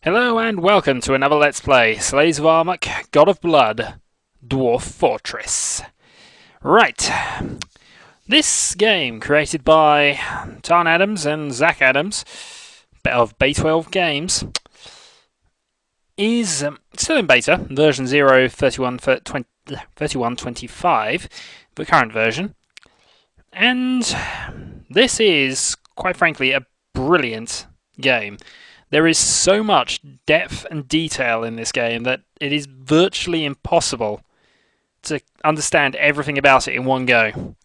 Hello and welcome to another Let's Play, Slaves of Armok, God of Blood, Dwarf Fortress. Right, this game, created by Tarn Adams and Zach Adams, of Bay12 Games, is still in beta, version 0.31.25, the current version, and this is, quite frankly, a brilliant game. There is so much depth and detail in this game that it is virtually impossible to understand everything about it in one go.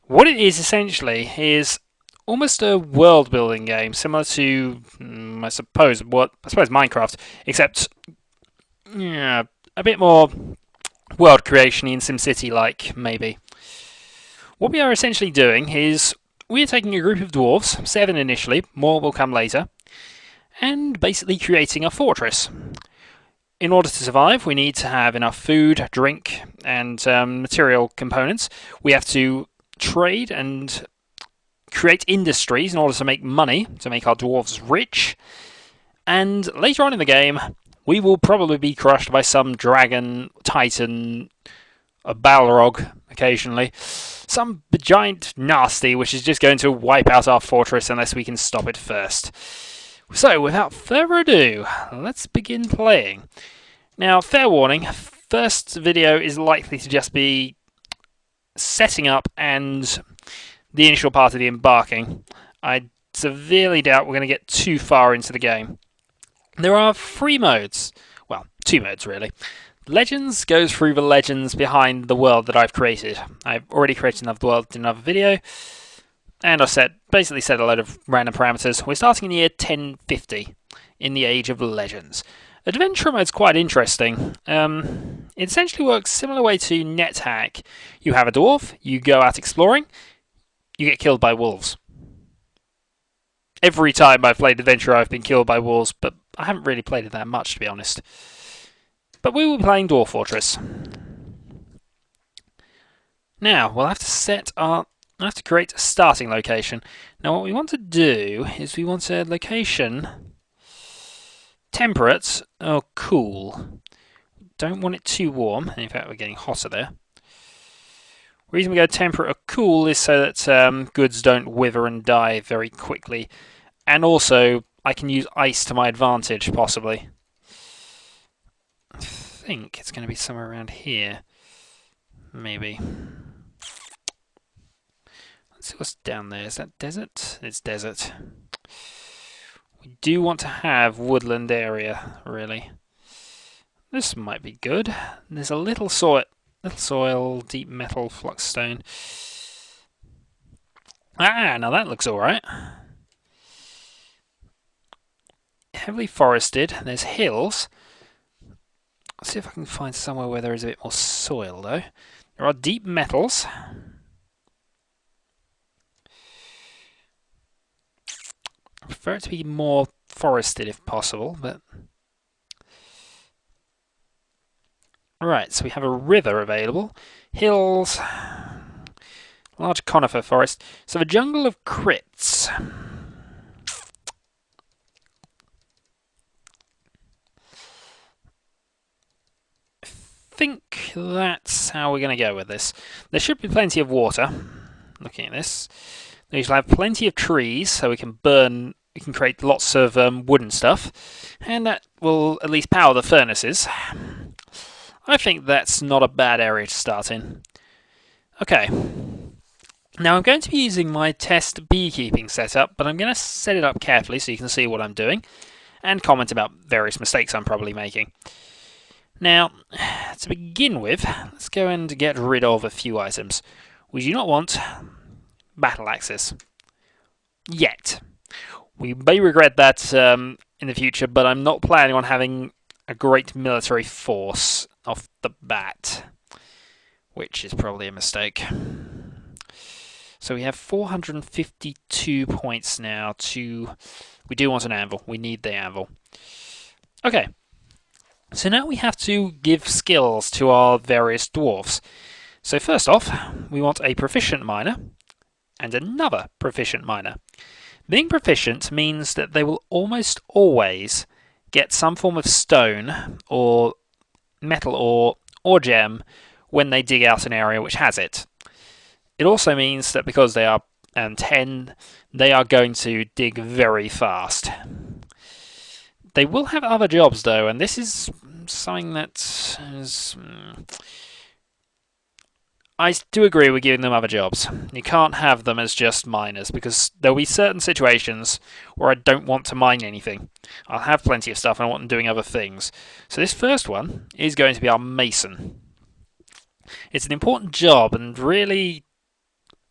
What it is essentially is almost a world-building game, similar to, I suppose Minecraft, except a bit more world creation-y and SimCity-like, maybe. What we are essentially doing is we are taking a group of dwarves, 7 initially, more will come later, and basically creating a fortress. In order to survive, we need to have enough food, drink, and material components. We have to trade and create industries in order to make money, to make our dwarves rich. And later on in the game, we will probably be crushed by some dragon, titan, a balrog occasionally. Some giant nasty which is just going to wipe out our fortress unless we can stop it first. So, without further ado, let's begin playing. Now, fair warning, first video is likely to just be setting up and the initial part of the embarking. I severely doubt we're going to get too far into the game. There are 3 modes. Well, 2 modes, really. Legends goes through the legends behind the world that I've created. I've already created another world in another video. And I've basically set a load of random parameters. We're starting in the year 1050, in the Age of Legends. Adventure mode's quite interesting. It essentially works similar way to NetHack. You have a dwarf, you go out exploring, you get killed by wolves. Every time I've played Adventure I've been killed by wolves, but I haven't really played it that much, to be honest. But we will be playing Dwarf Fortress. Now, we'll have to create a starting location. Now what we want to do is we want a location temperate or cool. Don't want it too warm. In fact, we're getting hotter there. The reason we go temperate or cool is so that goods don't wither and die very quickly. And also, I can use ice to my advantage, possibly. I think it's going to be somewhere around here. Maybe. Let's see what's down there. Is that desert? It's desert. We do want to have woodland area, really. This might be good. There's a little soil, deep metal, flux stone. Ah, now that looks alright. Heavily forested. There's hills. Let's see if I can find somewhere where there is a bit more soil, though. There are deep metals. I prefer it to be more forested if possible, but... Right, so we have a river available, hills, large conifer forest, so the jungle of crypts. I think that's how we're going to go with this. There should be plenty of water, looking at this. We shall have plenty of trees, so we can create lots of wooden stuff, and that will at least power the furnaces. I think that's not a bad area to start in. Okay. Now I'm going to be using my test beekeeping setup, but I'm going to set it up carefully so you can see what I'm doing, and comment about various mistakes I'm probably making. Now, to begin with, let's go and get rid of a few items. We do not want battle axes. Yet. We may regret that in the future, but I'm not planning on having a great military force off the bat, which is probably a mistake. So we have 452 points now we do want an anvil. We need the anvil. Okay. So now we have to give skills to our various dwarves. So first off, we want a proficient miner and another proficient miner. Being proficient means that they will almost always get some form of stone or metal or gem when they dig out an area which has it. It also means that because they are 10, they are going to dig very fast. They will have other jobs though, and this is something that is... I do agree with giving them other jobs. You can't have them as just miners, because there'll be certain situations where I don't want to mine anything. I'll have plenty of stuff and I want them doing other things. So this first one is going to be our mason. It's an important job, and really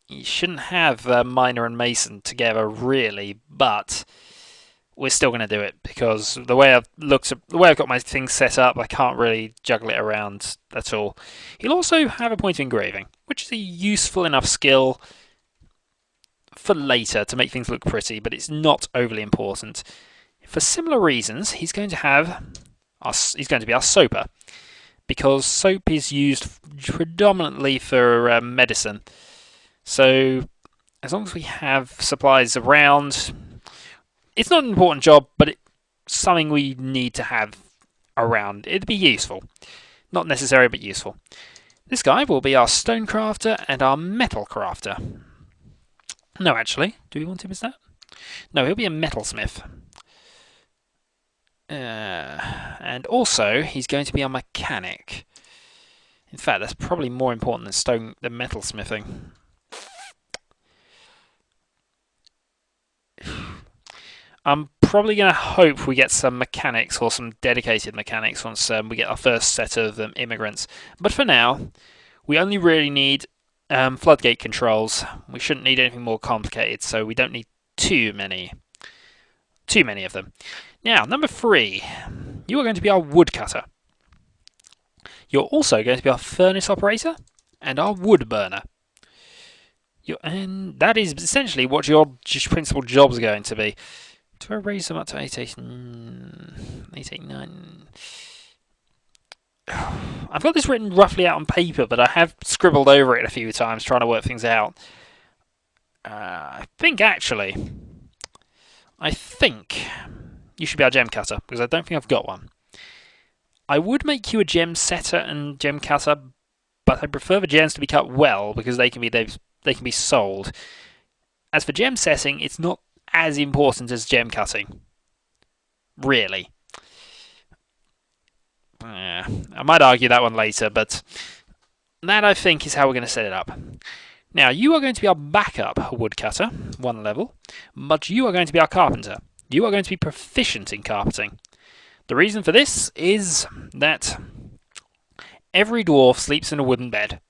you shouldn't have miner and mason together really, but we're still going to do it because the way I've got my things set up, I can't really juggle it around at all. He'll also have a point of engraving, which is a useful enough skill for later to make things look pretty, but it's not overly important. For similar reasons, he's going to be our soaper, because soap is used predominantly for medicine. So as long as we have supplies around, it's not an important job, but it's something we need to have around. It'd be useful. Not necessary, but useful. This guy will be our stone crafter and our metal crafter. No, actually, do we want him as that? No, he'll be a metalsmith. And also, he's going to be our mechanic. In fact, that's probably more important than metalsmithing. I'm probably going to hope we get some mechanics or some dedicated mechanics once we get our first set of immigrants. But for now, we only really need floodgate controls. We shouldn't need anything more complicated, so we don't need too many of them. Now, number 3, you are going to be our woodcutter. You're also going to be our furnace operator and our wood burner. And that is essentially what your principal jobs are going to be. Do I raise them up to 889? I've got this written roughly out on paper, but I have scribbled over it a few times trying to work things out. I think you should be our gem cutter, because I don't think I've got one. I would make you a gem setter and gem cutter, but I prefer the gems to be cut well, because they can be sold. As for gem setting, it's not as important as gem cutting, really. I might argue that one later, but that I think is how we're going to set it up. Now, you are going to be our backup woodcutter, 1 level, but you are going to be our carpenter. You are going to be proficient in carpenting. The reason for this is that every dwarf sleeps in a wooden bed.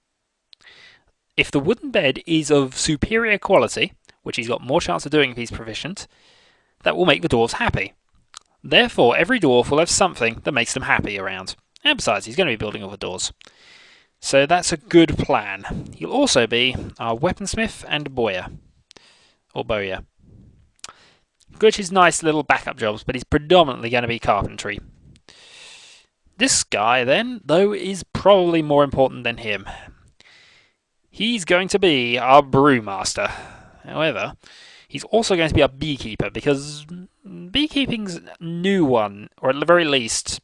If the wooden bed is of superior quality, which he's got more chance of doing if he's proficient, that will make the dwarves happy. Therefore, every dwarf will have something that makes them happy around. And besides, he's going to be building all the doors. So that's a good plan. He'll also be our weaponsmith and bowyer. Or bowyer. Which is nice little backup jobs, but he's predominantly going to be carpentry. This guy, then, though, is probably more important than him. He's going to be our brewmaster. However, he's also going to be our beekeeper, because beekeeping's a new one, or at the very least,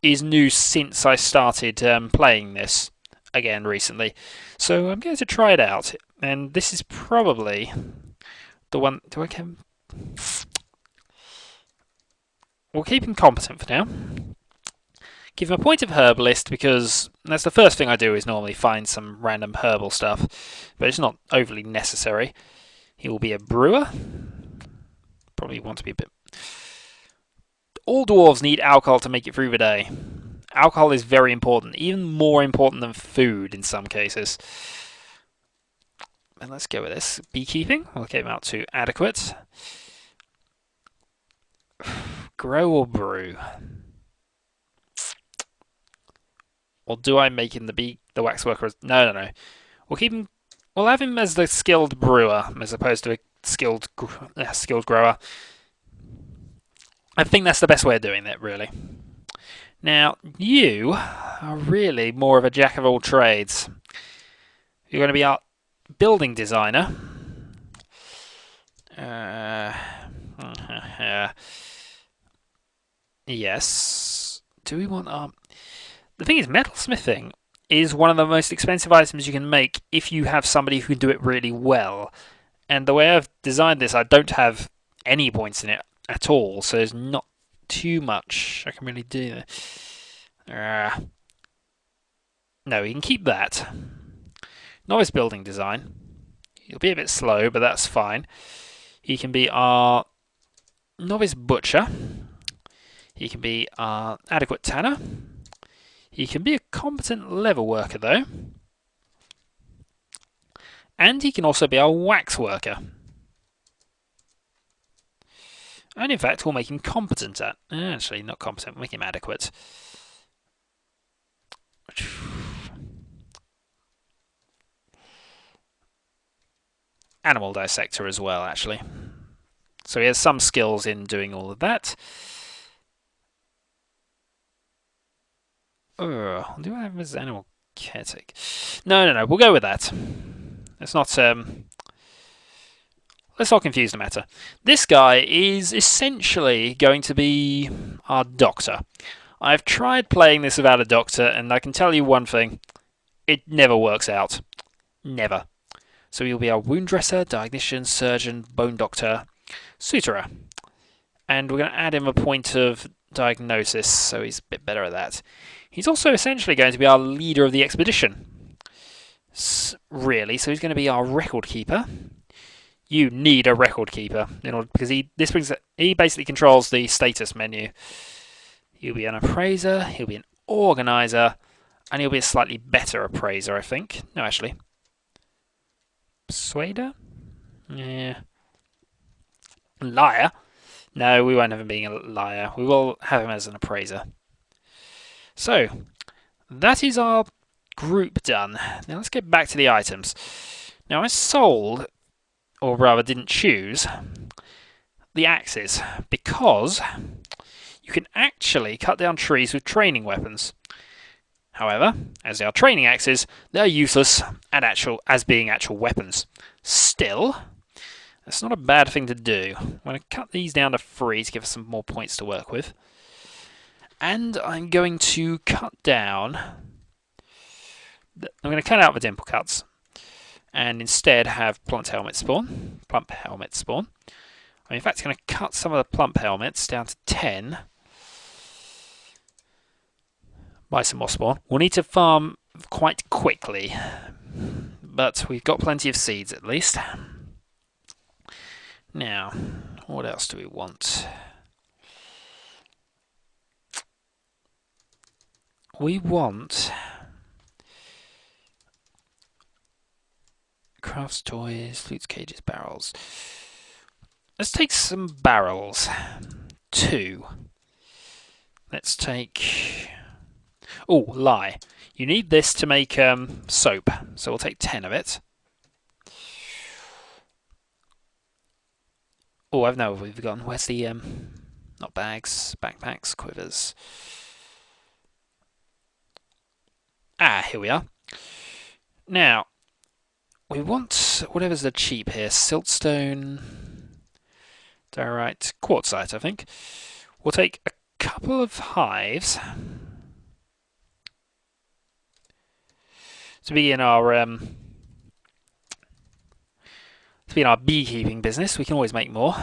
is new since I started playing this again recently. So I'm going to try it out, and this is probably the one... We'll keep him competent for now. Give him a point of herbalist, because that's the first thing I do is normally find some random herbal stuff, but it's not overly necessary. He will be a brewer. Probably want to be a bit... All dwarves need alcohol to make it through the day. Alcohol is very important, even more important than food in some cases. And let's go with this. Beekeeping, we'll get him out to adequate. Grow or brew? Or do I make him the waxworker? No. We'll have him as the skilled brewer, as opposed to a skilled grower. I think that's the best way of doing it, really. Now, you are really more of a jack of all trades. You're going to be our building designer. Yes. Do we want our... The thing is, metalsmithing is one of the most expensive items you can make if you have somebody who can do it really well. And the way I've designed this, I don't have any points in it at all, so there's not too much I can really do there. No, we can keep that. Novice building design. He'll be a bit slow, but that's fine. He can be our novice butcher. He can be our adequate tanner. He can be a competent level worker, though. And he can also be our wax worker. And in fact, we'll make him competent at... Actually, not competent, we'll make him adequate. Animal dissector as well, actually. So he has some skills in doing all of that. Do I have his animal caretaker? No, we'll go with that. Let's not confuse the matter. This guy is essentially going to be our doctor. I've tried playing this without a doctor, and I can tell you one thing. It never works out. Never. So he'll be our wound dresser, diagnostician, surgeon, bone doctor, suturer. And we're going to add him a point of diagnosis, so he's a bit better at that. He's also essentially going to be our leader of the expedition. Really, so he's going to be our record keeper. You need a record keeper in order, because he basically controls the status menu. He'll be an appraiser, he'll be an organizer, and he'll be a slightly better appraiser, I think. No, actually. Persuader? Yeah. Liar? No, we won't have him being a liar. We will have him as an appraiser. So, that is our group done. Now let's get back to the items. Now I sold, or rather didn't choose, the axes, because you can actually cut down trees with training weapons. However, as they are training axes, they are useless as being actual weapons. Still, that's not a bad thing to do. I'm going to cut these down to 3 to give us some more points to work with. And I'm going to cut down... I'm going to cut out the dimple cuts and instead have plump helmet spawn. I'm in fact going to cut some of the plump helmets down to 10. Buy some more spawn. We'll need to farm quite quickly, but we've got plenty of seeds at least. Now, what else do we want? We want crafts, toys, flutes, cages, barrels. Let's take some barrels. 2. Let's take... Oh, lie. You need this to make soap, so we'll take 10 of it. Oh, I know where we've gone. Where's the... not bags, backpacks, quivers. Ah, here we are. Now, we want whatever's the cheap here. Siltstone, diorite, quartzite, I think. We'll take a couple of hives to be in our beekeeping business. We can always make more.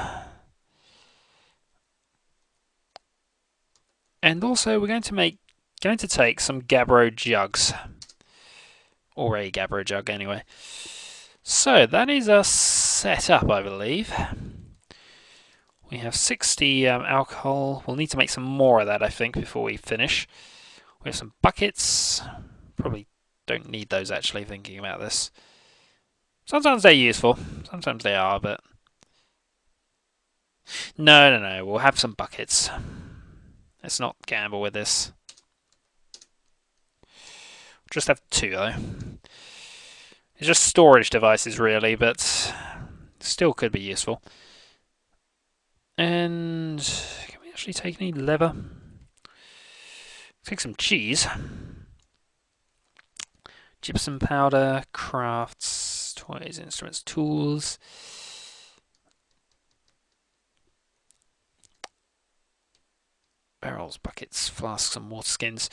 And also, we're going to take some Gabbro jugs. Or a Gabbro jug, anyway. So, that is us set up, I believe. We have 60 alcohol. We'll need to make some more of that, I think, before we finish. We have some buckets. Probably don't need those, actually, thinking about this. Sometimes they're useful. Sometimes they are, but... No. We'll have some buckets. Let's not gamble with this. Just have 2, though. It's just storage devices, really, but still could be useful. And can we actually take any leather? Take some cheese. Gypsum powder, crafts, toys, instruments, tools. Barrels, buckets, flasks, and water skins.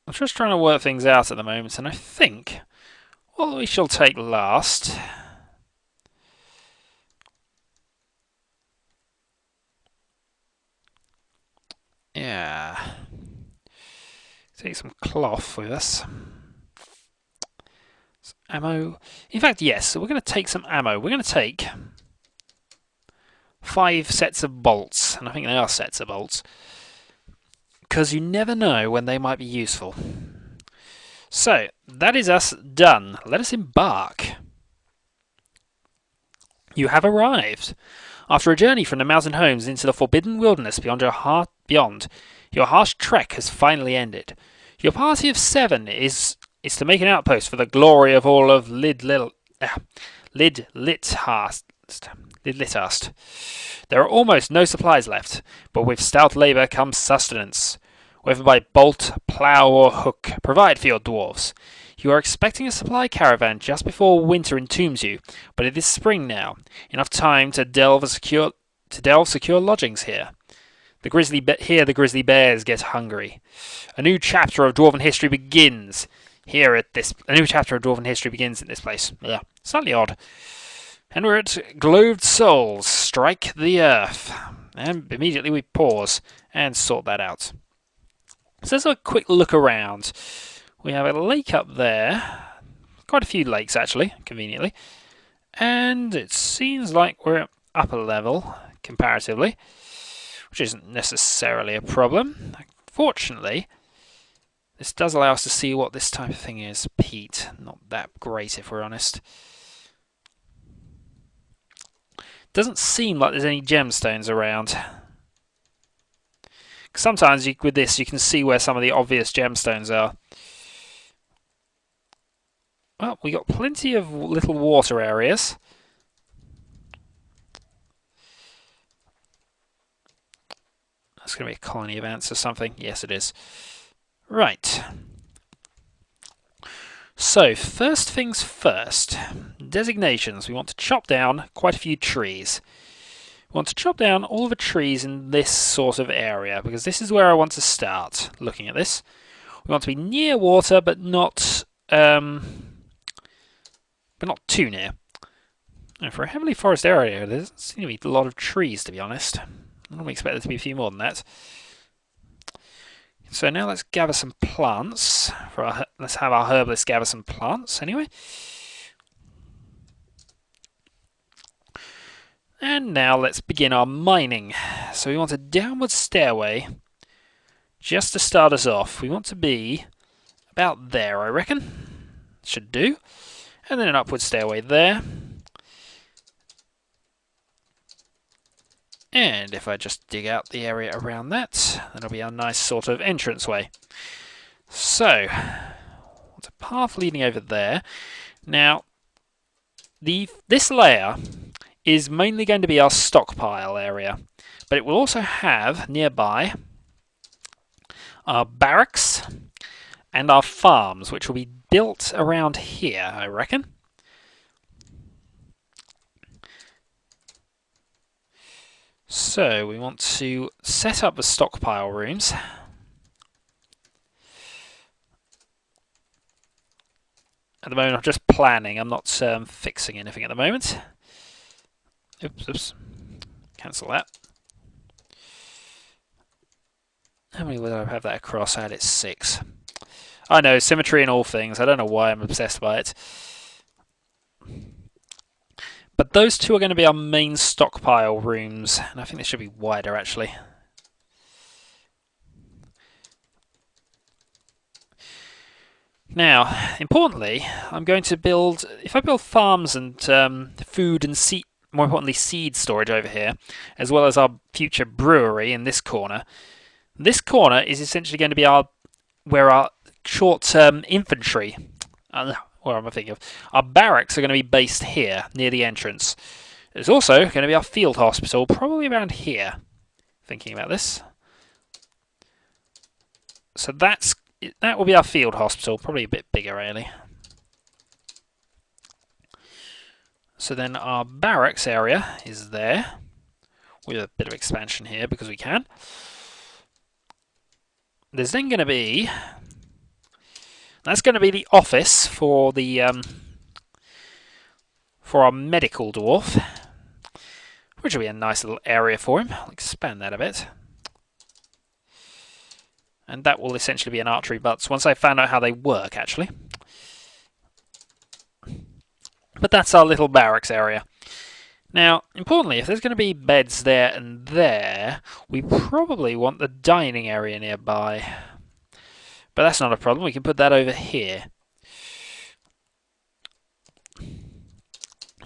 I'm just trying to work things out at the moment, and I think what we shall take last. Yeah. Take some cloth with us. Some ammo. In fact, yes, so we're going to take some ammo. We're going to take 5 sets of bolts, and I think they are sets of bolts, because you never know when they might be useful. So, that is us done. Let us embark. You have arrived. After a journey from the mountain homes into the forbidden wilderness beyond, your harsh trek has finally ended. Your party of 7 is to make an outpost for the glory of all of Lidlithast. There are almost no supplies left, but with stout labour comes sustenance. Whether by bolt, plough, or hook, provide for your dwarves. You are expecting a supply caravan just before winter entombs you, but it is spring now, enough time to delve secure lodgings here. The grizzly bears get hungry. A new chapter of dwarven history begins at this place. Yeah, slightly odd. And we're at Gloved Souls. Strike the earth. And immediately we pause and sort that out. So let's have a quick look around. We have a lake up there. Quite a few lakes, actually, conveniently. And it seems like we're at upper level, comparatively, which isn't necessarily a problem. Fortunately, this does allow us to see what this type of thing is. Peat, not that great if we're honest. Doesn't seem like there's any gemstones around. Sometimes with this you can see where some of the obvious gemstones are. Well, we got plenty of little water areas. That's going to be a colony of ants or something. Yes, it is. Right. So, first things first. Designations. We want to chop down quite a few trees. We want to chop down all the trees in this sort of area, because this is where I want to start looking at this. We want to be near water, but not too near. Now, for a heavily forested area, there doesn't seem to be a lot of trees, to be honest. I normally expect there to be a few more than that. So now let's gather some plants. Let's have our herbalist gather some plants, anyway. And now let's begin our mining. So we want a downward stairway just to start us off. We want to be about there, I reckon. Should do. And then an upward stairway there. And if I just dig out the area around that, that'll be our nice sort of entranceway. So, what's a path leading over there? Now, this layer is mainly going to be our stockpile area, but it will also have nearby our barracks and our farms, which will be built around here, I reckon. So we want to set up the stockpile rooms. At the moment I'm just planning, I'm not fixing anything at the moment. Oops. Cancel that. How many would I have that across? I had it 6. I know, symmetry in all things. I don't know why I'm obsessed by it. But those 2 are going to be our main stockpile rooms, and I think they should be wider, actually. Now, importantly, I'm going to build... If I build farms and food and seed, more importantly seed storage over here, as well as our future brewery in this corner is essentially going to be where our short-term infantry... what am I thinking of? Our barracks are going to be based here, near the entrance. There's also going to be our field hospital, probably around here, thinking about this. So that will be our field hospital, probably a bit bigger, really. So then our barracks area is there, with a bit of expansion here because we can. There's then going to be... That's going to be the office for the for our medical dwarf, which will be a nice little area for him. I'll expand that a bit. And that will essentially be an archery butts once I found out how they work, actually. But that's our little barracks area. Now, importantly, if there's going to be beds there and there, we probably want the dining area nearby. But that's not a problem, we can put that over here.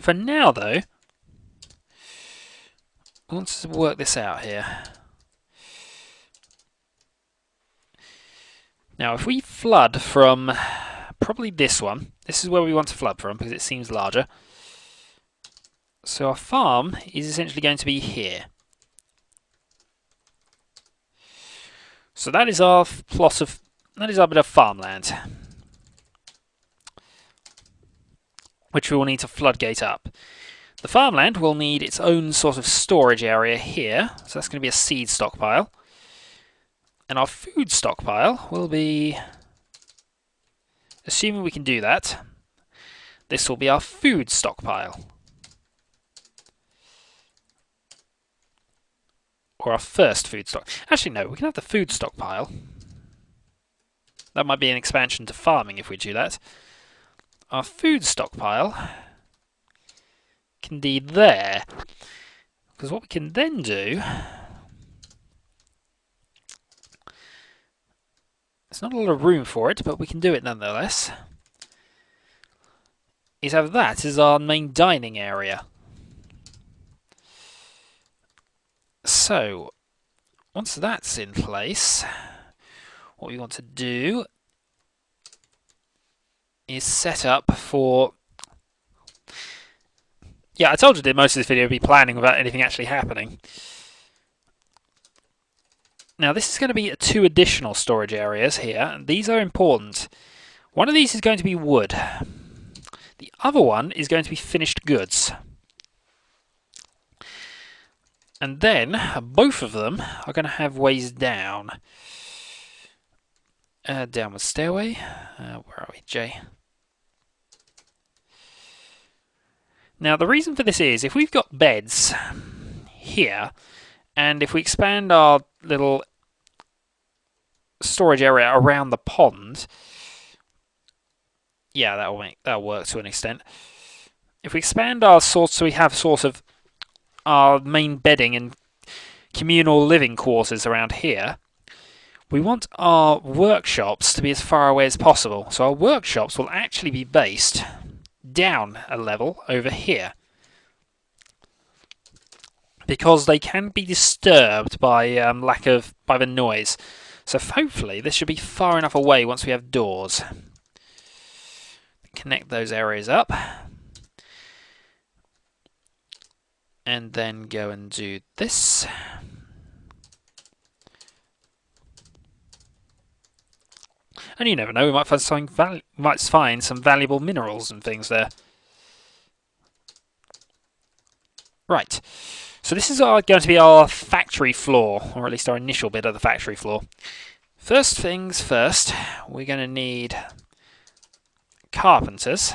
For now, though, I want to work this out here. Now, if we flood from probably this one, this is where we want to flood from because it seems larger. So our farm is essentially going to be here. So that is our plot of, that is our bit of farmland, which we will need to floodgate up. The farmland will need its own sort of storage area here, so that's going to be a seed stockpile. And our food stockpile will be, assuming we can do that, this will be our food stockpile. Or our first food stock. Actually, no, we can have the food stockpile. That might be an expansion to farming if we do that. Our food stockpile can be there. Because what we can then do... There's not a lot of room for it, but we can do it nonetheless. Is have that as our main dining area. So, once that's in place, what we want to do is set up for... Yeah, I told you that most of this video would be planning without anything actually happening. Now, this is going to be 2 additional storage areas here, and these are important. One of these is going to be wood. The other one is going to be finished goods. And then, both of them are going to have ways down. Downward stairway. Where are we, Jay? Now, the reason for this is, if we've got beds here, and if we expand our little storage area around the pond, yeah, that'll work to an extent. If we expand our sort, so we have sort of our main bedding and communal living quarters around here, we want our workshops to be as far away as possible. So our workshops will actually be based down a level over here, because they can be disturbed by by the noise. So hopefully this should be far enough away once we have doors. Connect those areas up. And then go and do this. And you never know, we might find some valuable minerals and things there. Right. So this is going to be our factory floor, or at least our initial bit of the factory floor. First things first, we're going to need carpenters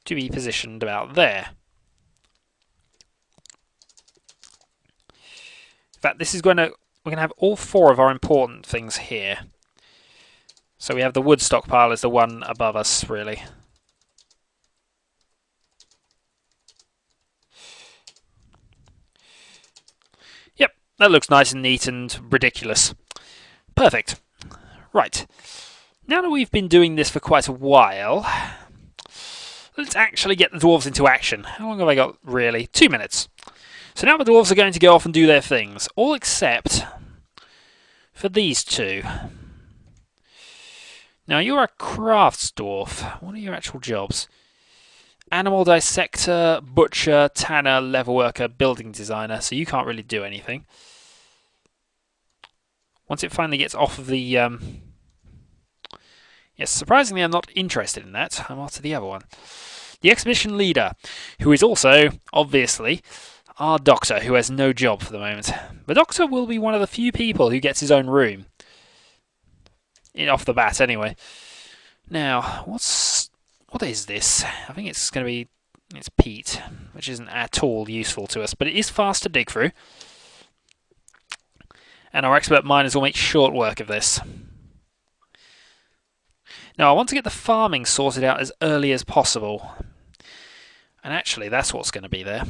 to be positioned about there. In fact, we're going to have all 4 of our important things here. So we have the wood stockpile as the one above us, really. Yep, that looks nice and neat and ridiculous. Perfect. Right. Now that we've been doing this for quite a while, let's actually get the dwarves into action. How long have I got, really? 2 minutes. So now the dwarves are going to go off and do their things, all except for these 2. Now, you're a crafts dwarf. What are your actual jobs? Animal dissector, butcher, tanner, leatherworker, building designer, so you can't really do anything. Once it finally gets off of the... Yes, surprisingly I'm not interested in that. I'm after the other one. the expedition leader, who is also, obviously, our doctor, who has no job for the moment. The doctor will be one of the few people who gets his own room. Off the bat, anyway. Now, what is this? I think it's going to be... It's peat, which isn't at all useful to us, but it is fast to dig through. And our expert miners will make short work of this. Now, I want to get the farming sorted out as early as possible. And actually, that's what's going to be there.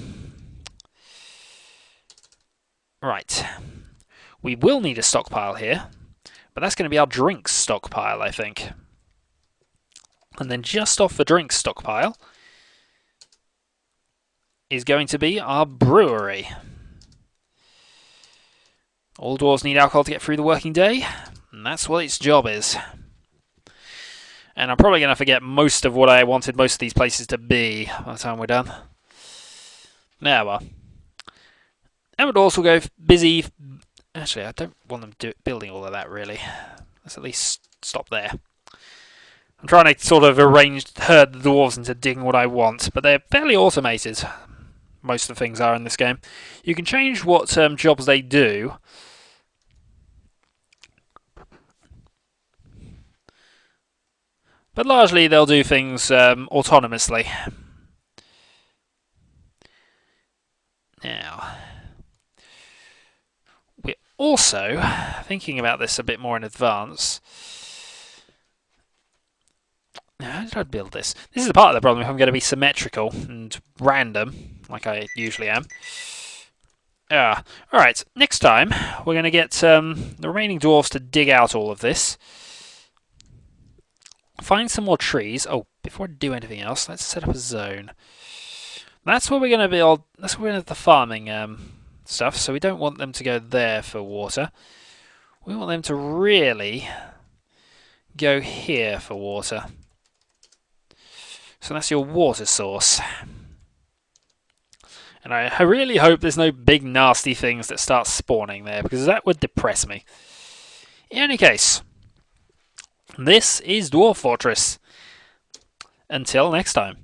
Right. We will need a stockpile here, but that's going to be our drinks stockpile, I think. And then just off the drinks stockpile is going to be our brewery. All dwarves need alcohol to get through the working day, and that's what its job is. And I'm probably going to forget most of what I wanted most of these places to be by the time we're done. There we are. And we'd also go busy... Actually, I don't want them building all of that, really. Let's at least stop there. I'm trying to sort of herd the dwarves into digging what I want, but they're fairly automated. Most of the things are in this game. You can change what jobs they do. But largely they'll do things autonomously. Now, we're also thinking about this a bit more in advance. How did I build this? This is the part of the problem if I'm going to be symmetrical and random, like I usually am. Alright, next time we're going to get the remaining dwarves to dig out all of this. Find some more trees. Oh, before I do anything else, let's set up a zone. That's where we're going to build. That's where we're going to have the farming stuff. So we don't want them to go there for water. We want them to really go here for water. So that's your water source. And I really hope there's no big nasty things that start spawning there, because that would depress me. In any case, this is Dwarf Fortress. Until next time.